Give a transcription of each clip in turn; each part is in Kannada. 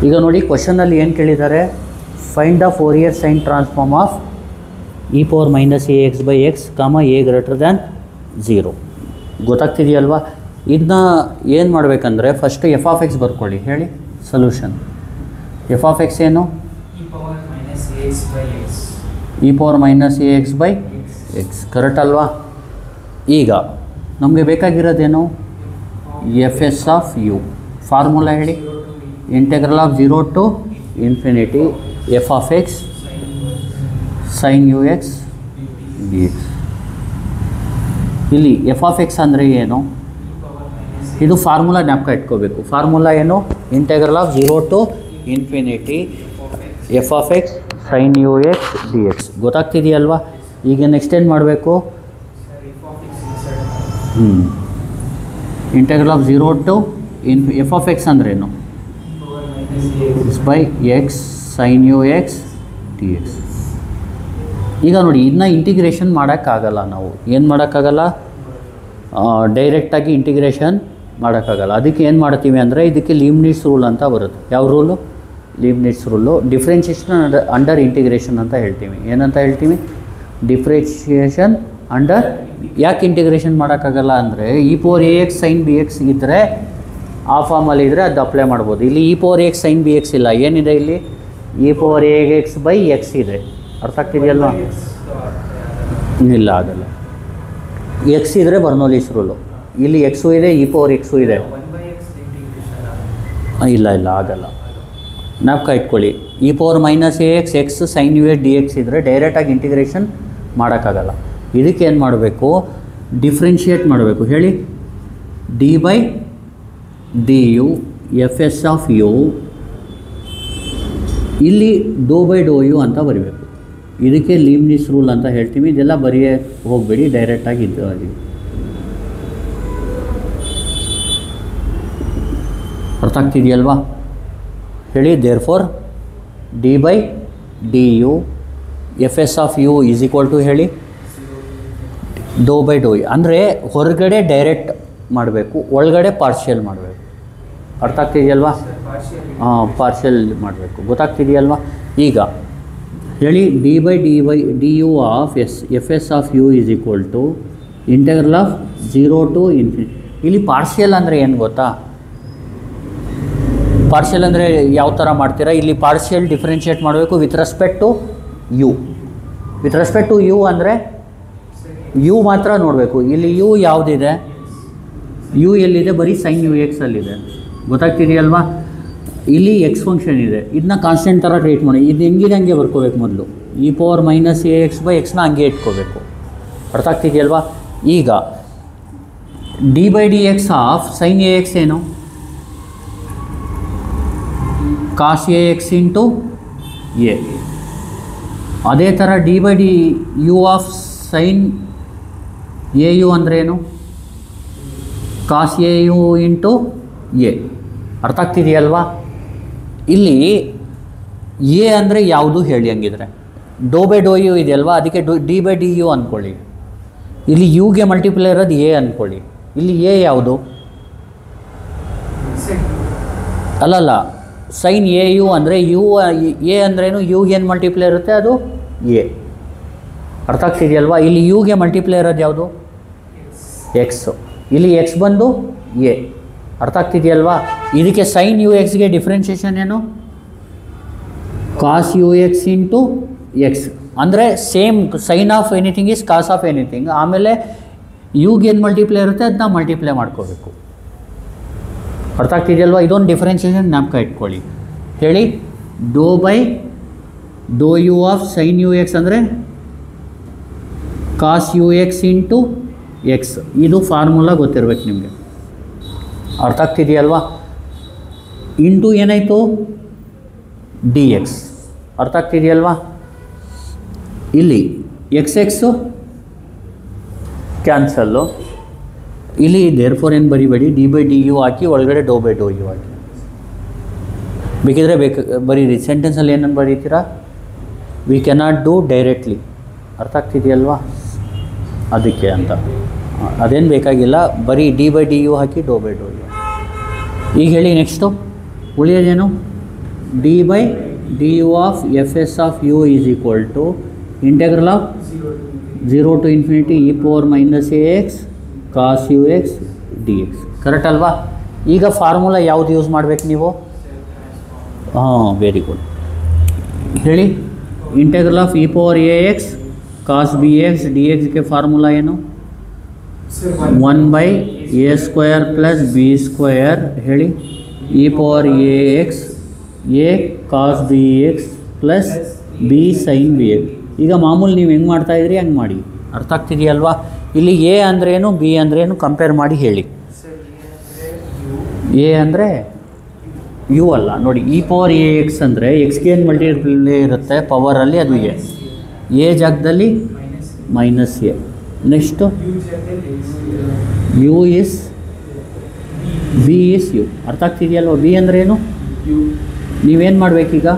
ಈಗ ನೋಡಿ ಕ್ವಶನಲ್ಲಿ ಏನು ಕೇಳಿದ್ದಾರೆ, find the Fourier sine transform of e power minus a x by x comma a greater than 0. ಗೊತ್ತಾಗ್ತಿದೆಯಲ್ವಾ? ಇದನ್ನ ಏನು ಮಾಡಬೇಕಂದ್ರೆ ಫಸ್ಟು ಎಫ್ ಆಫ್ ಎಕ್ಸ್ ಬರ್ಕೊಳ್ಳಿ. ಹೇಳಿ ಸೊಲ್ಯೂಷನ್. ಎಫ್ ಆಫ್ ಎಕ್ಸ್ ಏನು? e power minus a x by x. e power minus a x by x. Correct ಅಲ್ವಾ? ಈಗ ನಮಗೆ ಬೇಕಾಗಿರೋದೇನು? F s of u. Formula ಹೇಳಿ. Integral of 0 to infinity f of x sine u x d x. ಇಲ್ಲಿ ಎಫ್ ಆಫ್ ಎಕ್ಸ್ ಅಂದರೆ ಏನು? ಇದು ಫಾರ್ಮುಲಾ ಜ್ಞಾಪಕ ಇಟ್ಕೋಬೇಕು. ಫಾರ್ಮುಲಾ ಏನು? Integral of 0 to infinity f of x sine u x d x. ಗೊತ್ತಾಗ್ತಿದೆಯಲ್ವಾ? ಈಗ ನೆಕ್ಸ್ಟ್ ಏನು ಮಾಡಬೇಕು? Integral of 0 to f of x ಅಂದ್ರೇನು? X by x sine u x d x. ಈಗ ನೋಡಿ, ಇದನ್ನ ಇಂಟಿಗ್ರೇಷನ್ ಮಾಡೋಕ್ಕಾಗಲ್ಲ. ನಾವು ಏನು ಮಾಡೋಕ್ಕಾಗಲ್ಲ? ಡೈರೆಕ್ಟಾಗಿ ಇಂಟಿಗ್ರೇಷನ್ ಮಾಡೋಕ್ಕಾಗಲ್ಲ. ಅದಕ್ಕೆ ಏನು ಮಾಡ್ತೀವಿ ಅಂದರೆ ಇದಕ್ಕೆ ಲೀಬ್ನಿಟ್ಸ್ ರೂಲ್ ಅಂತ ಬರುತ್ತೆ. ಯಾವ rule? Leibniz rule. Differentiation under integration ಅಂತ ಹೇಳ್ತೀವಿ. ಏನಂತ ಹೇಳ್ತೀವಿ? Differentiation under. ಯಾಕೆ ಇಂಟಿಗ್ರೇಷನ್ ಮಾಡೋಕ್ಕಾಗಲ್ಲ ಅಂದರೆ e power a x sine b x ಇದ್ದರೆ, ಆ ಫಾರ್ಮಲ್ಲಿ ಇದ್ದರೆ ಅದು ಅಪ್ಲೈ ಮಾಡ್ಬೋದು. ಇಲ್ಲಿ e power x sine b x ಇಲ್ಲ. ಏನಿದೆ ಇಲ್ಲಿ? e power a x by x ಇದೆ. ಅರ್ಥ ಆಗ್ತಿದೆಯಲ್ವಾ? ಇಲ್ಲ, ಆಗಲ್ಲ. ಎಕ್ಸ್ ಇದ್ದರೆ ಬರ್ನೋಲಿಸ್ ರೂಲು. ಇಲ್ಲಿ ಎಕ್ಸು ಇದೆ, e ಪವರ್ ಎಕ್ಸು ಇದೆ. ಇಲ್ಲ, ಆಗಲ್ಲ. ಜ್ಞಾಪಕ ಇಟ್ಕೊಳ್ಳಿ. e power minus a x x sine u x d x ಇದ್ದರೆ ಡೈರೆಕ್ಟಾಗಿ ಇಂಟಿಗ್ರೇಷನ್ ಮಾಡೋಕ್ಕಾಗಲ್ಲ. ಇದಕ್ಕೆ ಏನು ಮಾಡಬೇಕು? ಡಿಫ್ರೆನ್ಷಿಯೇಟ್ ಮಾಡಬೇಕು. ಹೇಳಿ. D by d u f s of u. ಇಲ್ಲಿ ಡೋ ಬೈ ಡೋ ಯು ಅಂತ ಬರೀಬೇಕು. ಇದಕ್ಕೆ ಲೀಬ್ನಿಟ್ಸ್ ರೂಲ್ ಅಂತ ಹೇಳ್ತೀವಿ. ಇದೆಲ್ಲ ಬರೆಯೇ ಹೋಗಬೇಡಿ, ಡೈರೆಕ್ಟಾಗಿ ಇದ್ದು ಆಗಿ. ಅರ್ಥ ಆಗ್ತಿದೆಯಲ್ವಾ? ಹೇಳಿ. Therefore d by d u f s of u is equal to ಹೇಳಿ ಡೋ ಬೈ ಡೋ ಯು. ಅಂದರೆ ಹೊರಗಡೆ ಡೈರೆಕ್ಟ್ ಮಾಡಬೇಕು, ಒಳಗಡೆ ಪಾರ್ಷಿಯಲ್ ಮಾಡಬೇಕು. ಅರ್ಥ ಆಗ್ತಿದೆಯಲ್ವಾ? ಪಾರ್ಷಿಯಲ್ ಮಾಡಬೇಕು. ಗೊತ್ತಾಗ್ತಿದೆಯಲ್ವಾ? ಈಗ ಹೇಳಿ. D by d u of f s of u is equal to integral of 0 to infinity. ಇಲ್ಲಿ ಪಾರ್ಷಿಯಲ್ ಅಂದರೆ ಏನು ಗೊತ್ತಾ? ಪಾರ್ಷಿಯಲ್ ಅಂದರೆ ಯಾವ ಥರ ಮಾಡ್ತೀರಾ? ಇಲ್ಲಿ ಪಾರ್ಷಿಯಲ್ ಡಿಫ್ರೆನ್ಷಿಯೇಟ್ ಮಾಡಬೇಕು with respect to u. With respect to u ಅಂದರೆ ಯು ಮಾತ್ರ ನೋಡಬೇಕು. ಇಲ್ಲಿ ಯು ಯಾವುದಿದೆ? ಯು ಎಲ್ಲಿದೆ? ಬರೀ ಸೈನ್ ಯು ಎಕ್ಸಲ್ಲಿದೆ. ಗೊತ್ತಾಗ್ತಿದೆಯಲ್ವಾ? ಇಲ್ಲಿ ಎಕ್ಸ್ ಫಂಕ್ಷನ್ ಇದೆ. ಇದನ್ನ ಕಾನ್ಸ್ಟೆಂಟ್ ಥರ ಟ್ರೀಟ್ ಮಾಡಿ. ಇದು ಹೆಂಗಿದೆ ಹಂಗೆ ಬರ್ಕೋಬೇಕು. ಮೊದಲು e power minus a x by ಎಕ್ಸ್ನ ಹಂಗೆ ಇಟ್ಕೋಬೇಕು. ಅರ್ಥ ಆಗ್ತಿದೆಯಲ್ವಾ? ಈಗ d by d x of sine a x ಏನು? Cos a x into a. ಅದೇ ಥರ d by d u of sine a u ಅಂದ್ರೇನು? Cos a u into a. ಅರ್ಥ ಆಗ್ತಿದೆಯಲ್ವಾ? ಇಲ್ಲಿ ಎ ಅಂದರೆ ಯಾವುದು ಹೇಳಿ ಹಂಗಿದ್ರೆ? ಡೋ ಬೈ ಡೋ ಯು ಇದೆಯಲ್ವಾ, ಅದಕ್ಕೆ ಡಿ ಬೈ ಡಿ ಯು ಅಂದ್ಕೊಳ್ಳಿ. ಇಲ್ಲಿ ಯುಗೆ ಮಲ್ಟಿಪ್ಲೈ ಇರೋದು ಎ ಅಂದ್ಕೊಳ್ಳಿ. ಇಲ್ಲಿ ಎ ಯಾವುದು? ಅಲ್ಲಲ್ಲ, ಸೈನ್ ಎ ಯು ಅಂದರೆ ಯು ಎ ಅಂದ್ರೇನು? ಯುಗೆ ಏನು ಮಲ್ಟಿಪ್ಲೈ ಇರುತ್ತೆ? ಅದು ಎ. ಅರ್ಥ ಆಗ್ತಿದೆಯಲ್ವಾ? ಇಲ್ಲಿ ಯುಗೆ ಮಲ್ಟಿಪ್ಲೈ ಇರೋದು ಯಾವುದು? ಎಕ್ಸು. ಇಲ್ಲಿ ಎಕ್ಸ್ ಬಂದು ಎ. ಅರ್ಥ ಆಗ್ತಿದೆಯಲ್ವಾ? ಇದಕ್ಕೆ ಸೈನ್ ಯು ಎಕ್ಸ್ಗೆ ಡಿಫ್ರೆನ್ಷಿಯೇಷನ್ ಏನು? Cos u x into x. ಅಂದರೆ same sine of anything is cos of anything. ಆಮೇಲೆ ಯುಗೆ ಏನು ಮಲ್ಟಿಪ್ಲೈ ಇರುತ್ತೆ ಅದನ್ನ ಮಲ್ಟಿಪ್ಲೈ ಮಾಡ್ಕೋಬೇಕು. ಅರ್ಥ ಆಗ್ತಿದೆಯಲ್ವಾ? ಇದೊಂದು ಡಿಫ್ರೆನ್ಷಿಯೇಷನ್ ಜ್ಞಾಪಕ ಇಟ್ಕೊಳ್ಳಿ. ಹೇಳಿ. Doh by Dow u of sine u x ಅಂದರೆ cos u x into x. ಇದು ಫಾರ್ಮುಲಾ ಗೊತ್ತಿರಬೇಕು ನಿಮಗೆ. ಅರ್ಥ ಆಗ್ತಿದೆಯಲ್ವಾ? ಇಂಟು ಏನಾಯಿತು? D x. ಅರ್ಥ ಆಗ್ತಿದೆಯಲ್ವಾ? ಇಲ್ಲಿ ಎಕ್ಸ್ ಎಕ್ಸು ಕ್ಯಾನ್ಸಲ್ಲು. ಇಲ್ಲಿ ದೇರ್ ಫೋರ್ ಏನು ಬರಿಬೇಡಿ, ಡಿ ಬೈ ಡಿ ಯು ಹಾಕಿ ಒಳಗಡೆ ಡೋ ಬೈ ಡೋ ಯು ಹಾಕಿ. ಬೇಕಿದ್ರೆ ಬರೀರಿ. ಸೆಂಟೆನ್ಸಲ್ಲಿ ಏನನ್ನು ಬರೀತೀರಾ? We cannot do directly. ಅರ್ಥ ಆಗ್ತಿದೆಯಲ್ವಾ? ಅದಕ್ಕೆ ಅಂತ. ಅದೇನು ಬೇಕಾಗಿಲ್ಲ, ಬರೀ ಡಿ ಬೈ ಡಿ ಯು ಹಾಕಿ ಡೋ ಬೈ ಡೋ ಯು. ಈಗ ಹೇಳಿ ನೆಕ್ಸ್ಟು ಉಳಿಯೋದೇನು? D by d u of f s of u is equal to integral of 0 to infinity e power minus ax cos ux dx. Correct ಅಲ್ವಾ? ಈಗ ಫಾರ್ಮುಲಾ ಯಾವುದು ಯೂಸ್ ಮಾಡಬೇಕು ನೀವು? ಹಾಂ, ವೆರಿ ಗುಡ್. ಹೇಳಿ. Integral of e power a x cos b x d ಎಕ್ಸ್ಗೆ ಫಾರ್ಮುಲಾ ಏನು? 1 by a square plus b square. ಹೇಳಿ. E power a x a cos b x plus b sine b x. ಈಗ ಮಾಮೂಲಿ ನೀವು ಹೆಂಗೆ ಮಾಡ್ತಾಯಿದ್ರಿ ಹಂಗೆ ಮಾಡಿ. ಅರ್ಥ ಆಗ್ತಿದೆಯಲ್ವಾ? ಇಲ್ಲಿ ಎ ಅಂದ್ರೇನು, ಬಿ ಅಂದ್ರೇನು ಕಂಪೇರ್ ಮಾಡಿ ಹೇಳಿ. ಎ ಅಂದರೆ ಯು ಅಲ್ಲ ನೋಡಿ. ಇ ಪವರ್ ಎ ಎಕ್ಸ್ ಅಂದರೆ ಎಕ್ಸ್ಗೆ ಏನು ಮಲ್ಟಿಪ್ಲೈ ಇರುತ್ತೆ ಪವರಲ್ಲಿ, ಅದು ಎ ಜಾಗದಲ್ಲಿ minus a. Next u is b is u. ಅರ್ಥ ಆಗ್ತಿದೆಯಲ್ವ? ಬಿ ಅಂದ್ರೇನು? ನೀವೇನು ಮಾಡಬೇಕೀಗ?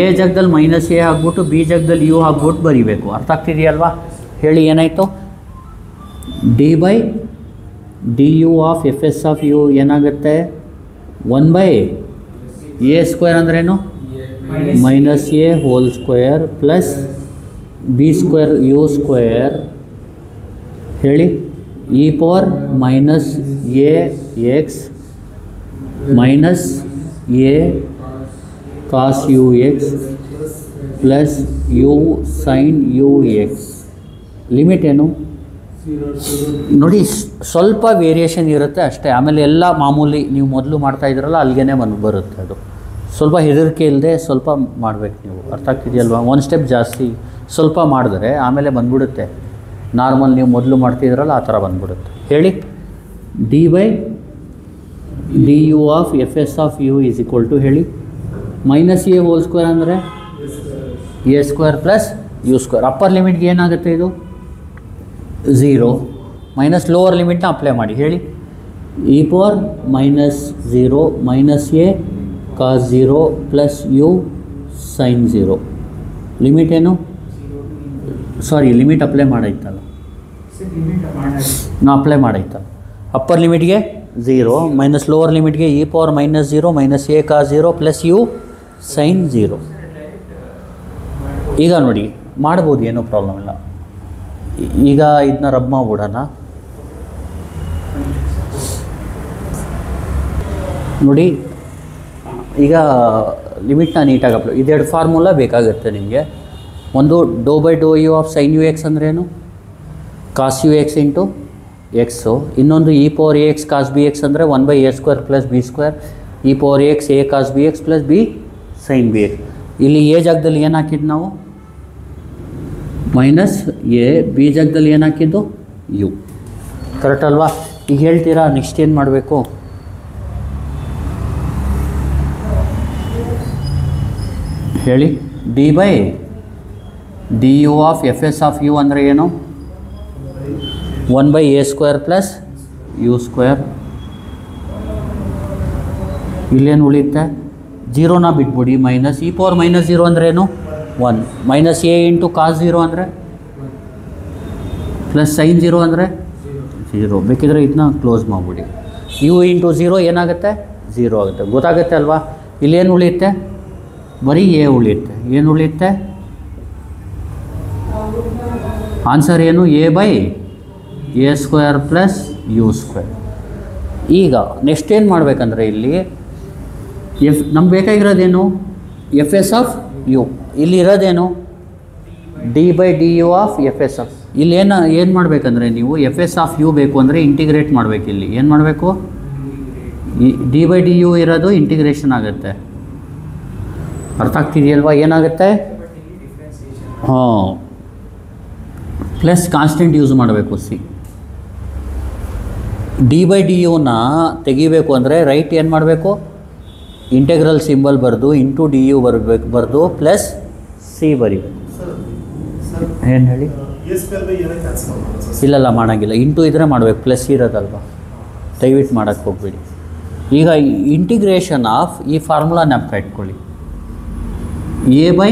ಎ ಜಾಗದಲ್ಲಿ ಮೈನಸ್ ಎ ಹಾಕ್ಬಿಟ್ಟು ಬಿ ಜಾಗದಲ್ಲಿ ಯು ಹಾಕ್ಬಿಟ್ಟು ಬರೀಬೇಕು. ಅರ್ಥ ಆಗ್ತಿದೆಯಲ್ವಾ? ಹೇಳಿ ಏನಾಯಿತು? D by d u of f s of u ಏನಾಗುತ್ತೆ? 1 ಬೈ ಎ ಸ್ಕ್ವೇರ್ ಅಂದ್ರೇನು? Minus a whole square plus b square u square. ಹೇಳಿ. E power minus a x minus a cos u x plus u sine u x. Limit ಏನು ನೋಡಿ, ಸ್ವಲ್ಪ ವೇರಿಯೇಷನ್ ಇರುತ್ತೆ ಅಷ್ಟೇ. ಆಮೇಲೆ ಎಲ್ಲ ಮಾಮೂಲಿ ನೀವು ಮೊದಲು ಮಾಡ್ತಾ ಇದ್ರಲ್ಲ ಅಲ್ಲಿಗೆ ಬರುತ್ತೆ. ಅದು ಸ್ವಲ್ಪ ಹೆದರಿಕೆ ಇಲ್ಲದೆ ಸ್ವಲ್ಪ ಮಾಡಬೇಕು ನೀವು. ಅರ್ಥ ಆಗ್ತಿದೆಯಲ್ವಾ? ಒಂದು ಸ್ಟೆಪ್ ಜಾಸ್ತಿ ಸ್ವಲ್ಪ ಮಾಡಿದ್ರೆ ಆಮೇಲೆ ಬಂದ್ಬಿಡುತ್ತೆ. ನಾರ್ಮಲ್ ನೀವು ಮೊದಲು ಮಾಡ್ತಿದ್ರಲ್ಲ ಆ ಥರ ಬಂದ್ಬಿಡುತ್ತೆ. ಹೇಳಿ. D by d u of f s of u is equal to ಹೇಳಿ ಮೈನಸ್ ಎ ಹೋಲ್ ಸ್ಕ್ವೇರ್ ಅಂದರೆ a square plus u square. Upper ಲಿಮಿಟ್ಗೆ ಏನಾಗುತ್ತೆ? ಇದು 0 ಮೈನಸ್ ಲೋವರ್ ಲಿಮಿಟ್ನ ಅಪ್ಲೈ ಮಾಡಿ. ಹೇಳಿ. E power minus 0 minus a cos 0 plus u sine 0. Limit ಏನು? ಸಾರಿ, ಲಿಮಿಟ್ ಅಪ್ಲೈ ಮಾಡೈತಲ್ಲ, ನಾವು ಅಪ್ಲೈ ಮಾಡೈತಲ್ಲ. ಅಪ್ಪರ್ ಲಿಮಿಟ್ಗೆ 0 ಮೈನಸ್ ಲೋವರ್ ಲಿಮಿಟ್ಗೆ e power minus 0 minus a cos 0 plus u sine 0. ಈಗ ನೋಡಿ ಮಾಡ್ಬೋದು, ಏನೂ ಪ್ರಾಬ್ಲಮ್ ಇಲ್ಲ. ಈಗ ಇದನ್ನ ರಬ್ ಮಾಡ್ಬಿಡೋಣ. ನೋಡಿ ಈಗ ಲಿಮಿಟ್ನ ನೀಟಾಗಿ ಅಪ್ಲೈ. ಇದೆರಡು ಫಾರ್ಮುಲಾ ಬೇಕಾಗುತ್ತೆ ನಿಮಗೆ. ಒಂದು doh by Dow u of sine u x ಅಂದ್ರೇನು? Cos u x into x. ಇನ್ನೊಂದು e power a x cos b x ಅಂದರೆ 1 by a square plus b square e power a x a cos b x plus b sine b x. ಇಲ್ಲಿ ಎ ಜಾಗದಲ್ಲಿ ಏನು ಹಾಕಿದ್ದು ನಾವು? Minus A. ಬಿ ಜಾಗದಲ್ಲಿ ಏನು ಹಾಕಿದ್ದು? ಯು. ಕರೆಕ್ಟ್ ಅಲ್ವಾ? ಈಗ ಹೇಳ್ತೀರಾ ನೆಕ್ಸ್ಟ್ ಏನು ಮಾಡಬೇಕು? ಹೇಳಿ. D by d u of f s of u ಅಂದರೆ ಏನು? 1 by a square plus u square. ಇಲ್ಲೇನು ಉಳಿಯುತ್ತೆ? 0ನ ಬಿಟ್ಬಿಡಿ. ಮೈನಸ್ ಇ ಪವರ್ ಮೈನಸ್ 0 ಅಂದ್ರೇನು? 1 ಮೈನಸ್ ಎ ಇಂಟು ಕಾಸ್ 0 ಅಂದರೆ ಪ್ಲಸ್ ಸೈನ್ 0 ಅಂದರೆ 0. ಬೇಕಿದ್ರೆ ಇದನ್ನ ಕ್ಲೋಸ್ ಮಾಡಿಬಿಡಿ. ಯು ಇಂಟು 0 ಏನಾಗುತ್ತೆ? 0 ಆಗುತ್ತೆ. ಗೊತ್ತಾಗುತ್ತೆ ಅಲ್ವಾ? ಇಲ್ಲೇನು ಉಳಿಯುತ್ತೆ? ಬರೀ ಎ ಉಳಿಯುತ್ತೆ. ಏನು ಉಳಿಯುತ್ತೆ? ಆನ್ಸರ್ ಏನು? A by a square plus u square. ಈಗ ನೆಕ್ಸ್ಟ್ ಏನು ಮಾಡಬೇಕಂದ್ರೆ ಇಲ್ಲಿ ನಮ್ಗೆ ಬೇಕಾಗಿರೋದೇನು? F s of u. ಇಲ್ಲಿ ಇರೋದೇನು? D by d u of f s of. ಇಲ್ಲಿ ಏನು ಮಾಡಬೇಕಂದ್ರೆ ನೀವು ಎಫ್ ಎಸ್ ಆಫ್ ಯು ಬೇಕು ಅಂದರೆ ಇಂಟಿಗ್ರೇಟ್ ಮಾಡಬೇಕು. ಇಲ್ಲಿ ಏನು ಮಾಡಬೇಕು? ಡಿ ಬೈ ಡಿ ಯು ಇರೋದು ಇಂಟಿಗ್ರೇಷನ್ ಆಗುತ್ತೆ. ಅರ್ಥ ಆಗ್ತಿದೆಯಲ್ವಾ? ಏನಾಗುತ್ತೆ? ಹಾಂ, ಪ್ಲಸ್ ಕಾನ್ಸ್ಟೆಂಟ್ ಯೂಸ್ ಮಾಡಬೇಕು. ಸಿ ಡಿ ಬೈ ಡಿ ಯುನ ತೆಗಿಬೇಕು ಅಂದರೆ ರೈಟ್ ಏನು ಮಾಡಬೇಕು? ಇಂಟೆಗ್ರಲ್ ಸಿಂಬಲ್ ಬರೆದು ಇಂಟು ಡಿ ಯು ಬರೆದು ಪ್ಲಸ್ ಸಿ ಬರೀಬೇಕು. ಏನು ಹೇಳಿ? ಇಲ್ಲಲ್ಲ ಮಾಡೋಂಗಿಲ್ಲ. ಇಂಟು ಇದ್ದರೆ ಮಾಡಬೇಕು, ಪ್ಲಸ್ ಇರೋದಲ್ವ, ದಯವಿಟ್ಟು ಮಾಡೋಕ್ಕೆ ಹೋಗ್ಬೇಡಿ. ಈಗ ಇಂಟಿಗ್ರೇಷನ್ ಆಫ್ ಈ ಫಾರ್ಮುಲಾ ಜ್ಞಾಪಕ ಇಟ್ಕೊಳ್ಳಿ. A by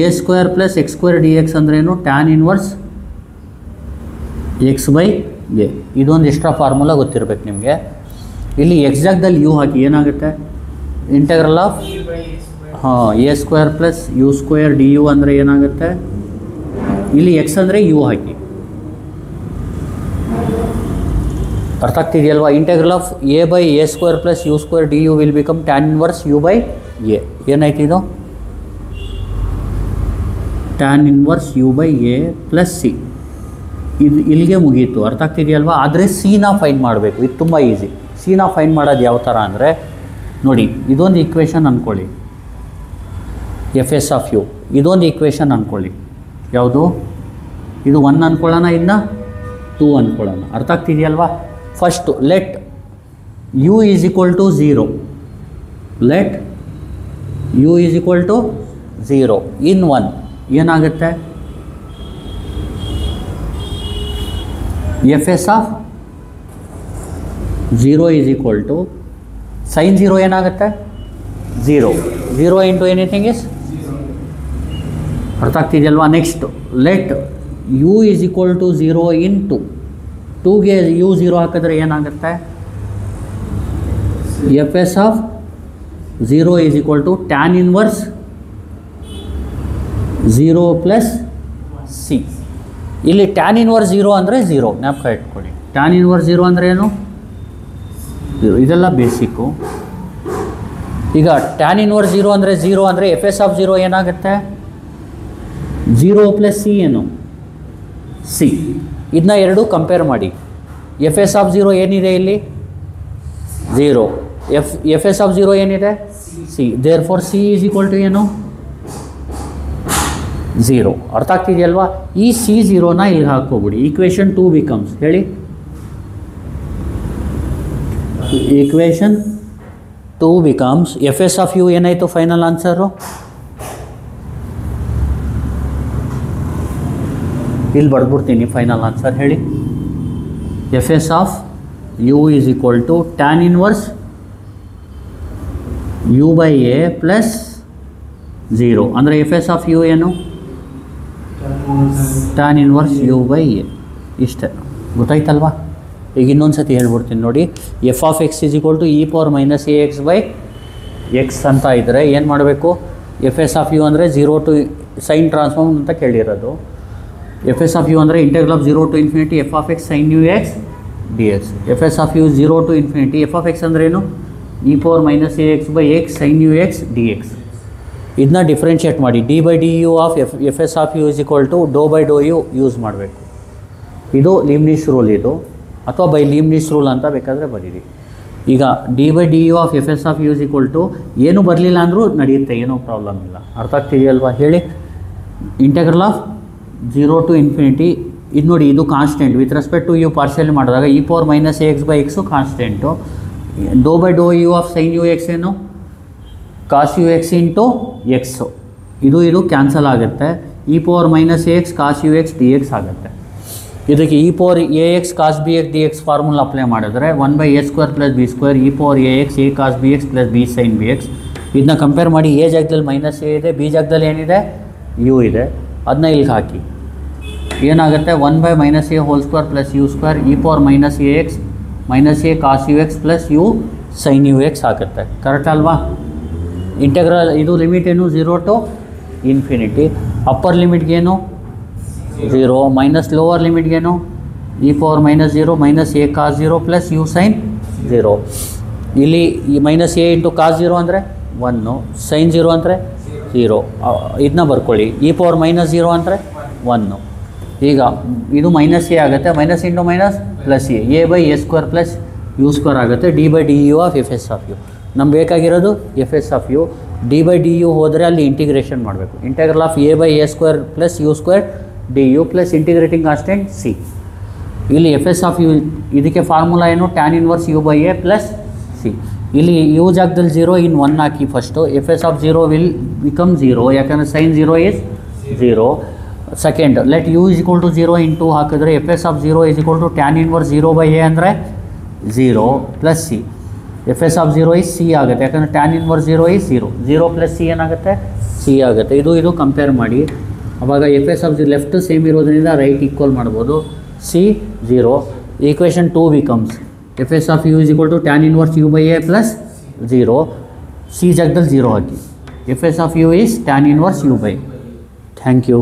a square plus x square d x ಅಂದ್ರೇನು? Tan inverse x by a. ಇದೊಂದು ಎಕ್ಸ್ಟ್ರಾ ಫಾರ್ಮುಲಾ ಗೊತ್ತಿರಬೇಕು ನಿಮಗೆ. ಇಲ್ಲಿ ಎಕ್ಸ್ ಜಾಗದಲ್ಲಿ ಯು ಹಾಕಿ ಏನಾಗುತ್ತೆ? Integral of E by A square. ಹಾಂ a square plus u square d u ಅಂದರೆ ಏನಾಗುತ್ತೆ, ಇಲ್ಲಿ ಎಕ್ಸ್ ಅಂದರೆ ಯು ಹಾಕಿ, ಅರ್ಥ ಆಗ್ತಿದೆಯಲ್ವಾ. Integral of a by a square plus u square d u will become tan inverse u by A. ಏನಾಯ್ತು ಇದು, tan inverse u by a plus c. ಇದು ಇಲ್ಲಿಗೆ ಮುಗೀತು, ಅರ್ಥ ಆಗ್ತಿದೆಯಲ್ವಾ. ಆದರೆ ಸಿನ ಫೈಂಡ್ ಮಾಡಬೇಕು, ಇದು ತುಂಬ ಈಸಿ. ಸಿನ ಫೈಂಡ್ ಮಾಡೋದು ಯಾವ ಥರ ಅಂದರೆ ನೋಡಿ, ಇದೊಂದು ಈಕ್ವೇಷನ್ ಅಂದ್ಕೊಳ್ಳಿ, ಎಫ್ ಎಸ್ ಆಫ್ ಯು. ಇದೊಂದು ಈಕ್ವೇಷನ್ ಅಂದ್ಕೊಳ್ಳಿ, ಯಾವುದು ಇದು 1 ಅಂದ್ಕೊಳ್ಳೋಣ, ಇನ್ನು 2 ಅಂದ್ಕೊಳ್ಳೋಣ. ಅರ್ಥ ಆಗ್ತಿದೆಯಲ್ವಾ. First let u is equal to 0, let u is equal to 0 in 1 ಏನಾಗುತ್ತೆ, f s of 0 is equal to sine 0 ಏನಾಗುತ್ತೆ 0, 0 ಇಂಟು ಎನಿಥಿಂಗ್ ಇಸ್ ಅರ್ಥ ಆಗ್ತಿದೆಯಲ್ವಾ. Next let u is equal to 0 in 2ಗೆ ಯು 0 ಹಾಕಿದ್ರೆ ಏನಾಗುತ್ತೆ, f s of 0 is equal to tan inverse 0 plus c. ಇಲ್ಲಿ ಟ್ಯಾನ್ ಇನ್ವರ್ಸ್ 0 ಅಂದರೆ 0 ಜ್ಞಾಪಕ ಇಟ್ಕೊಳ್ಳಿ. ಟ್ಯಾನ್ ಇನ್ವರ್ಸ್ 0 ಅಂದರೆ ಏನು, 0. ಇದೆಲ್ಲ ಬೇಸಿಕ್ಕು. ಈಗ ಟ್ಯಾನ್ ಇನ್ವರ್ಸ್ 0 ಅಂದರೆ 0 ಅಂದರೆ ಎಫ್ ಎಸ್ ಆಫ್ 0 ಏನಾಗುತ್ತೆ, 0 ಪ್ಲಸ್ ಸಿ ಏನು, ಸಿ. ಇದನ್ನ ಎರಡು ಕಂಪೇರ್ ಮಾಡಿ. ಎಫ್ ಎಸ್ ಆಫ್ 0 ಏನಿದೆ ಇಲ್ಲಿ 0, ಎಫ್ ಎಸ್ ಆಫ್ 0 ಏನಿದೆ c. Therefore c is equal to ಏನು 0. ಅರ್ಥ ಆಗ್ತಿದೆಯಲ್ವಾ. ಈ ಸಿ 0ನ ಇಲ್ಲಿ ಹಾಕೋಬಿಡಿ. ಈಕ್ವೇಷನ್ 2 ಬಿಕಮ್ಸ್, ಹೇಳಿ, equation 2 becomes f s of u ಏನಾಯಿತು ಫೈನಲ್ ಆನ್ಸರು, ಇಲ್ಲಿ ಬರ್ಬಿಡ್ತೀನಿ ಫೈನಲ್ ಆನ್ಸರ್. ಹೇಳಿ, f s of u is equal to tan inverse u by a plus 0 ಅಂದರೆ ಎಫ್ ಎಸ್ ಆಫ್ ಯು ಏನು, tan inverse u by a. ಇಷ್ಟೇ, ಗೊತ್ತಾಯ್ತಲ್ವಾ. ಈಗ ಇನ್ನೊಂದು ಸತಿ ಹೇಳ್ಬಿಡ್ತೀನಿ ನೋಡಿ. F of x is equal to e power minus a x by x ಅಂತ ಇದ್ದರೆ ಏನು ಮಾಡಬೇಕು, ಎಫ್ ಎಸ್ ಆಫ್ ಯು ಅಂದರೆ 0 ಟು ಸೈನ್ ಟ್ರಾನ್ಸ್ಫಾರ್ಮ್ ಅಂತ ಕೇಳಿರೋದು. ಎಫ್ ಎಸ್ ಆಫ್ ಯು ಅಂದರೆ integral of 0 to infinity f of x sine u x d x. F s of u 0 to infinity f of x ಅಂದರೆ ಏನು, e power minus a x by x sine u x d x. ಇದನ್ನ ಡಿಫ್ರೆನ್ಷಿಯೇಟ್ ಮಾಡಿ. D by d u of f s of u is equal to doh by Dow u use ಮಾಡಬೇಕು. ಇದು ಲೀಬ್ನಿಟ್ಜ್ ರೂಲ್ ಇದು, ಅಥವಾ ಬೈ ಲೀಬ್ನಿಟ್ಜ್ ರೂಲ್ ಅಂತ ಬೇಕಾದರೆ ಬರೀರಿ. ಈಗ d by d u of f s of u is equal to ಏನೂ ಬರಲಿಲ್ಲ ಅಂದರೂ ನಡೆಯುತ್ತೆ, ಏನೂ ಪ್ರಾಬ್ಲಮ್ ಇಲ್ಲ. ಅರ್ಥ ಆಗ್ತಿದೆಯಲ್ವಾ. ಹೇಳಿ, ಇಂಟೆಗ್ರಲ್ ಆಫ್ 0 ಟು ಇನ್ಫಿನಿಟಿ. ಇದು ನೋಡಿ, ಇದು constant with respect to u partial ಮಾಡಿದಾಗ e power minus a x by x constant. Do by Dow u of sine u x ಏನು, cos u x into x. ಇದು ಕ್ಯಾನ್ಸಲ್ ಆಗುತ್ತೆ. E power minus a x cos u x d x ಆಗುತ್ತೆ. ಇದಕ್ಕೆ e power a x cos b x d x formula apply ಮಾಡಿದ್ರೆ 1 by a square plus b square e power a x a cos b x plus b sine b x. ಇದನ್ನ ಕಂಪೇರ್ ಮಾಡಿ. ಎ ಜಾಗದಲ್ಲಿ ಮೈನಸ್ ಎ ಇದೆ, ಬಿ ಜಾಗದಲ್ಲಿ ಏನಿದೆ ಯು ಇದೆ, ಅದನ್ನ ಇಲ್ಲಿಗೆ ಹಾಕಿ. ಏನಾಗುತ್ತೆ, 1 by minus a whole square plus u square e power minus a x minus a cos u x plus u sine u x ಆಗುತ್ತೆ. ಕರೆಕ್ಟ್ ಅಲ್ವಾ. ಇಂಟೆಗ್ರಲ್ ಇದು ಲಿಮಿಟ್ ಏನು 0 ಟು ಇನ್ಫಿನಿಟಿ. ಅಪ್ಪರ್ ಲಿಮಿಟ್ಗೇನು 0, ಮೈನಸ್ ಲೋವರ್ ಲಿಮಿಟ್ಗೇನು e power minus 0 minus a cos 0 plus u sine 0. ಇಲ್ಲಿ ಈ ಮೈನಸ್ ಎ ಇಂಟು ಕಾಸ್ 0 ಅಂದರೆ 1, ಸೈನ್ 0 ಅಂದರೆ 0. ಇದನ್ನ ಬರ್ಕೊಳ್ಳಿ. ಇ ಪವರ್ ಮೈನಸ್ 0 ಅಂದರೆ 1. ಈಗ ಇದು ಮೈನಸ್ ಎ ಆಗುತ್ತೆ, minus into minus plus a by a square plus u square ಆಗುತ್ತೆ. D by d u of f s of u. ನಮ್ಗೆ ಬೇಕಾಗಿರೋದು f s of u. D by d u ಹೋದರೆ ಅಲ್ಲಿ ಇಂಟಿಗ್ರೇಷನ್ ಮಾಡಬೇಕು. Integral of a by a square plus u square d u plus integrating constant c. ಇಲ್ಲಿ ಎಫ್ ಎಸ್ ಆಫ್ ಯು ಇದಕ್ಕೆ ಫಾರ್ಮುಲಾ ಏನು, tan inverse u by a plus c. ಇಲ್ಲಿ ಯು ಜಾಗದಲ್ಲಿ 0 ಇನ್ 1 ಹಾಕಿ first. F s of 0 will become 0 ಯಾಕಂದರೆ sine 0 is 0. Second, let u is equal to 0 into ಹಾಕಿದ್ರೆ f s of 0 is equal to tan inverse 0 by a ಅಂದರೆ 0 plus c. F s of 0 is c ಆಗುತ್ತೆ ಯಾಕಂದರೆ tan inverse 0 is 0 plus c ಏನಾಗುತ್ತೆ ಸಿ ಆಗುತ್ತೆ. ಇದು ಕಂಪೇರ್ ಮಾಡಿ. ಆವಾಗ F s of left same ಇರೋದ್ರಿಂದ ರೈಟ್ ಈಕ್ವಲ್ ಮಾಡ್ಬೋದು. C 0. Equation 2 becomes f s of u is equal to tan inverse u by a plus 0 c ಜಾಗದಲ್ಲಿ 0 ಹಾಕಿ. F s of u is tan inverse u by. Thank you.